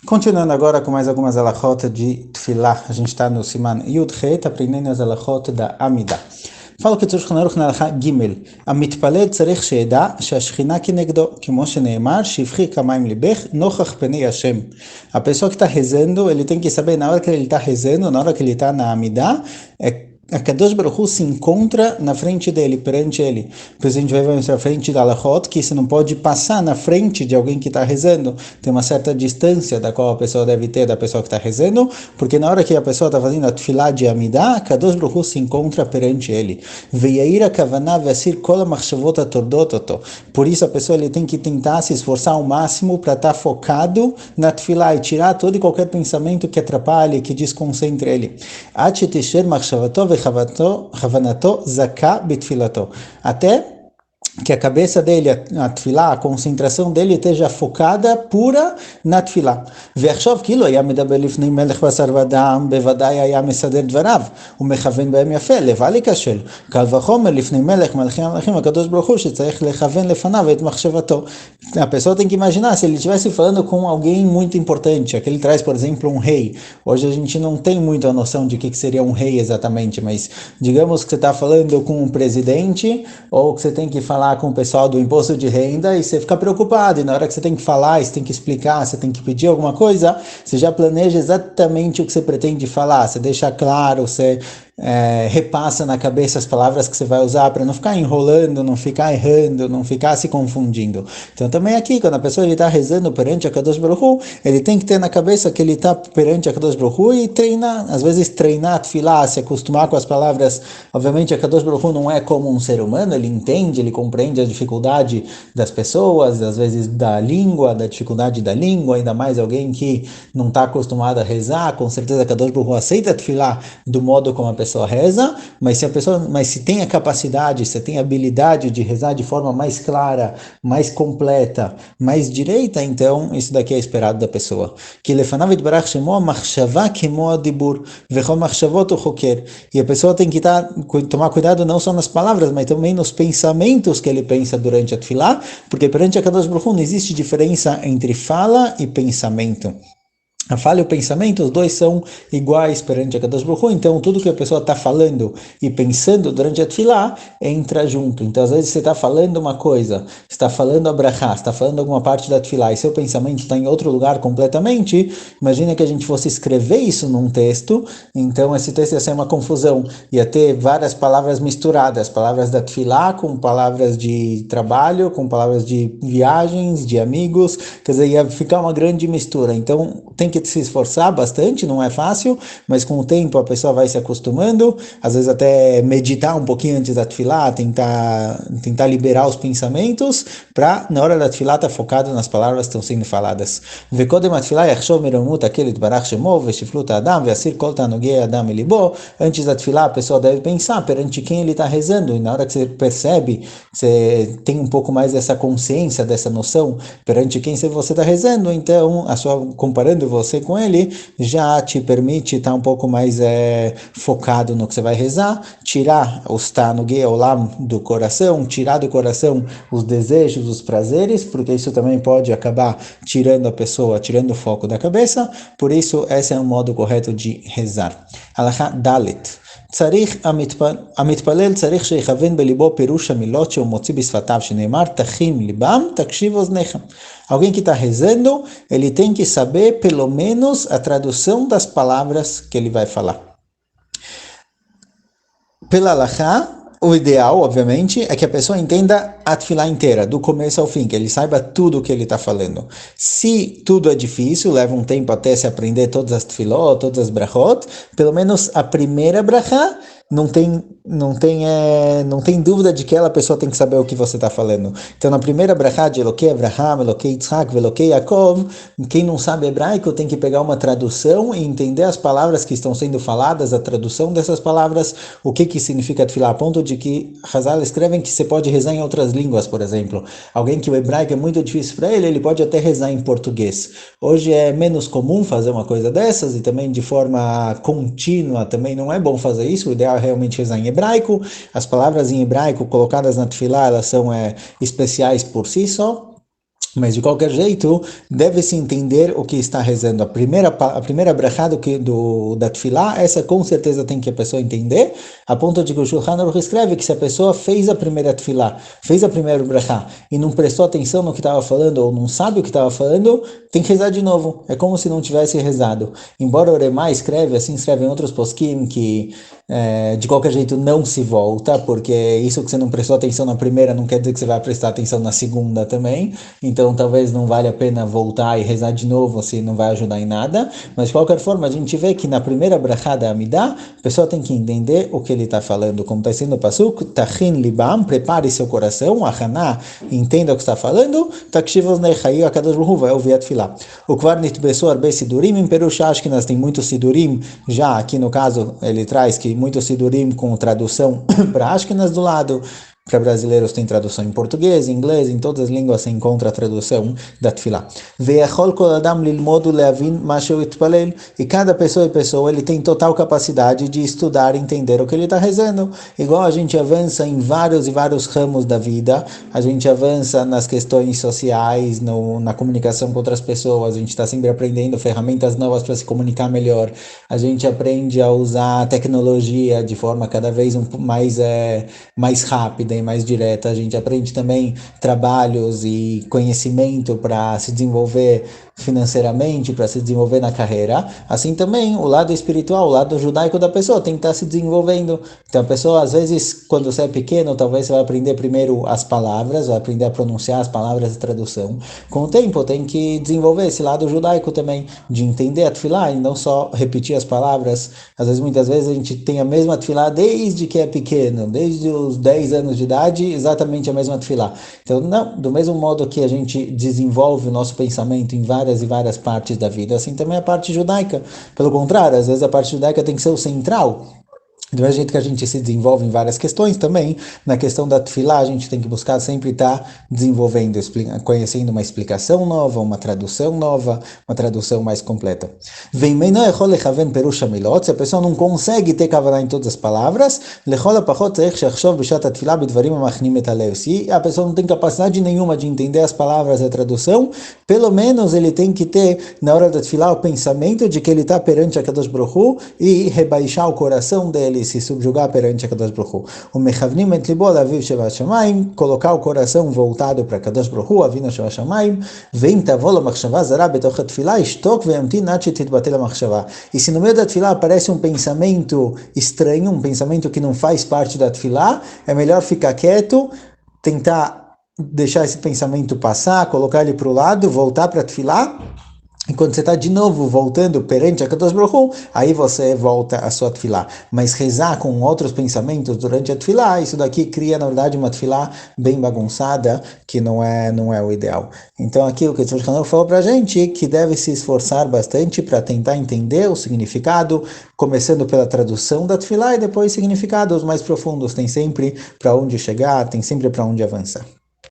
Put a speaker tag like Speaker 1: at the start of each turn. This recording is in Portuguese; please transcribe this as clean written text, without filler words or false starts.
Speaker 1: Continuando agora com mais algumas alachot de Tfilah, a gente está no Siman Yud Het, aprendendo as alachot da Amidah. Fala que Tzur Shulchan Aruch na alachá Gimel, המתפלל צריך שידע שהשכינה כנגדו, כמו שנאמר, שפכי כמים ליבך נוכח פני השם. A pessoa que está rezando, ele tem que saber, na hora que ele está rezando, na hora que ele está na Amidah, a Kadosh Baruch Hu se encontra na frente dele, perante ele. Por isso a gente vai ver na frente da Alachot, que você não pode passar na frente de alguém que está rezando. Tem uma certa distância da qual a pessoa deve ter da pessoa que está rezando, porque na hora que a pessoa está fazendo a Tfilah de Amidah, a Kadosh Baruch Hu se encontra perante ele. Ve'yair ha'kavanah ve'asir kol ha'machshavot ha'tordot oto. Por isso a pessoa ele tem que tentar se esforçar ao máximo para estar focado na Tfilah e tirar todo e qualquer pensamento que atrapalhe, que desconcentre ele. Ad shetisher machshavato Havanato Zaká Bitfilato. Até que a cabeça dele, a tefilá, a concentração dele esteja focada pura na tefilá. ועכשיו כאילו היה מדבר לפני מלך בשר ודם, בוודאי היה מסדר דבריו, ומכוון בהם יפה, לבל ייכשל. קל וחומר לפני מלך, מלכי המלכים, הקדוש ברוך הוא, שצריך לכוון לפניו את מחשבתו. A pessoa tem que imaginar, se ele estivesse falando com alguém muito importante, aquele traz, por exemplo, um rei. Hoje a gente não tem muita noção de que seria um rei exatamente, mas digamos que você está falando com um presidente, ou que você tem que falar com o pessoal do imposto de renda e você fica preocupado, e na hora que você tem que falar, você tem que explicar, você tem que pedir alguma coisa, você já planeja exatamente o que você pretende falar, você deixa claro, você repassa na cabeça as palavras que você vai usar para não ficar enrolando, não ficar errando, não ficar se confundindo. Então também aqui, quando a pessoa está rezando perante a Kadosh Baruch Hu, ele tem que ter na cabeça que ele está perante a Kadosh Baruch Hu e treinar, às vezes treinar, tefilá, se acostumar com as palavras. Obviamente a Kadosh Baruch Hu não é como um ser humano, ele entende, ele compreende a dificuldade das pessoas, às vezes da língua, da dificuldade da língua, ainda mais alguém que não está acostumado a rezar, com certeza a Kadosh Baruch Hu aceita tefilá do modo como a pessoa reza, mas se tem a capacidade, se tem a habilidade de rezar de forma mais clara, mais completa, mais direita, então isso daqui é esperado da pessoa. Que lefanav yitbarach shemo machshava kemo adibur vechol machshavot choker. E a pessoa tem que tomar cuidado não só nas palavras, mas também nos pensamentos que ele pensa durante a tefilá, porque perante a Kadosh Baruch Hu não existe diferença entre fala e pensamento. A fala e o pensamento, os dois são iguais perante a Kadosh Baruch Hu, então tudo que a pessoa está falando e pensando durante a tefilá entra junto. Então às vezes você está falando uma coisa, está falando a brachá, está falando alguma parte da tefilá e seu pensamento está em outro lugar completamente, imagina que a gente fosse escrever isso num texto, então esse texto ia ser uma confusão, ia ter várias palavras misturadas, palavras da tefilá com palavras de trabalho, com palavras de viagens, de amigos, quer dizer, ia ficar uma grande mistura, então tem que se esforçar bastante, não é fácil, mas com o tempo a pessoa vai se acostumando, às vezes até meditar um pouquinho antes da tefilá, tentar liberar os pensamentos, para na hora da tefilá estar focado nas palavras que estão sendo faladas. Antes da tefilá a pessoa deve pensar perante quem ele está rezando, e na hora que você percebe, você tem um pouco mais dessa consciência, dessa noção perante quem você está rezando, então comparando você com ele, já te permite estar um pouco mais focado no que você vai rezar, tirar os tanugei olam do coração, tirar do coração os desejos, os prazeres, porque isso também pode acabar tirando a pessoa, tirando o foco da cabeça, por isso esse é o modo correto de rezar. Halakha Dalet. המתפלל צריך שיכוון בליבו פירוש המילות שהוא מוציא בשפתיו, שנאמר תחים ליבם תקשיב אוזניכם. Alguém que está rezando, ele tem que saber pelo menos a tradução das palavras que ele vai falar. Pela halakha, o ideal, obviamente, é que a pessoa entenda a tefilá inteira, do começo ao fim, que ele saiba tudo o que ele está falando. Se tudo é difícil, leva um tempo até se aprender todas as tefilot, todas as brachot, pelo menos a primeira brachá, não tem dúvida de que a pessoa tem que saber o que você está falando. Então, na primeira brachá de Elokei Avraham, Elokei Yitzhak, Elokei Yaakov, quem não sabe hebraico tem que pegar uma tradução e entender as palavras que estão sendo faladas, a tradução dessas palavras, o que significa tefilá, a ponto de que Hazal escrevem que você pode rezar em outras línguas, por exemplo. Alguém que o hebraico é muito difícil para ele, ele pode até rezar em português. Hoje é menos comum fazer uma coisa dessas e também de forma contínua também não é bom fazer isso, o ideal é realmente rezar em hebraico. As palavras em hebraico colocadas na tefilá, elas são especiais por si só. Mas de qualquer jeito, deve-se entender o que está rezando. A primeira brachá da Tfilá, essa com certeza tem que a pessoa entender, a ponto de que o Shulchan Aruch escreve que se a pessoa fez a primeira Tfilá, fez a primeira brachá, e não prestou atenção no que estava falando, ou não sabe o que estava falando, tem que rezar de novo. É como se não tivesse rezado. Embora o Oremá escreve, assim escrevem outros poskim, que de qualquer jeito não se volta, porque isso que você não prestou atenção na primeira não quer dizer que você vai prestar atenção na segunda também, então talvez não valha a pena voltar e rezar de novo, se não vai ajudar em nada, mas de qualquer forma a gente vê que na primeira brachá da Amidah, a pessoa tem que entender o que ele está falando, como está sendo o pasuk, tachin libam, prepare seu coração, achaná, entenda o que está falando, takshivos neichayu, akadosh baruch hu vai ouvir a tefilá. O kvar nitbesu arbe sidurim, em Perush Ashkenaz tem muitos sidurim, já aqui no caso ele traz que muitos sidurim com tradução para Ashkenaz do lado, para brasileiros tem tradução em português, em inglês, em todas as línguas se encontra a tradução da Tefilá. Ve'achol kol adam lilmod leavin ma sheu itpalel, e cada pessoa e pessoa ele tem total capacidade de estudar e entender o que ele está rezando. Igual a gente avança em vários e vários ramos da vida, a gente avança nas questões sociais, na comunicação com outras pessoas, a gente está sempre aprendendo ferramentas novas para se comunicar melhor, a gente aprende a usar a tecnologia de forma cada vez mais rápida e mais direta. A gente aprende também trabalhos e conhecimento para se desenvolver financeiramente, para se desenvolver na carreira. Assim também o lado espiritual, o lado judaico da pessoa tem que estar se desenvolvendo. Então a pessoa, às vezes, quando você é pequeno, talvez você vai aprender primeiro as palavras, vai aprender a pronunciar as palavras de tradução. Com o tempo tem que desenvolver esse lado judaico também, de entender a tefilá e não só repetir as palavras. Às vezes, muitas vezes a gente tem a mesma tefilá desde que é pequeno, desde os 10 anos de idade, exatamente a mesma tefilá. Então, não, do mesmo modo que a gente desenvolve o nosso pensamento em várias e várias partes da vida, assim também a parte judaica. Pelo contrário, às vezes a parte judaica tem que ser o central. Do mesmo jeito que a gente se desenvolve em várias questões também, na questão da tefilá, a gente tem que buscar sempre estar desenvolvendo, conhecendo uma explicação nova, uma tradução nova, uma tradução mais completa. Se a pessoa não consegue ter kavaná em todas as palavras, se a pessoa não tem capacidade nenhuma de entender as palavras da tradução, pelo menos ele tem que ter, na hora da tefilá, o pensamento de que ele está perante a Kadosh Baruch Hu e rebaixar o coração dele, se subjugar perante a Kadosh Baruch Hu. O mechavnim et libo laviv sheva shamayim, colocar o coração voltado para Kadosh Baruch Hu, avinu sheva shamayim, veim tavol amachshava zara betoch atfilá, ishtok ve'amtin ad shetitbatel amachshava. E se no meio da tefilá aparece um pensamento estranho, um pensamento que não faz parte da tefilá, é melhor ficar quieto, tentar deixar esse pensamento passar, colocar ele para o lado, voltar para a tefilá. E quando você está de novo voltando perante a Kadosh Baruch Hu, aí você volta a sua tefilá. Mas rezar com outros pensamentos durante a tefilá, isso daqui cria, na verdade, uma tefilá bem bagunçada, que não é o ideal. Então aqui o que o Tzur falou para a gente, que deve se esforçar bastante para tentar entender o significado, começando pela tradução da tefilá e depois significados mais profundos. Tem sempre para onde chegar, tem sempre para onde avançar.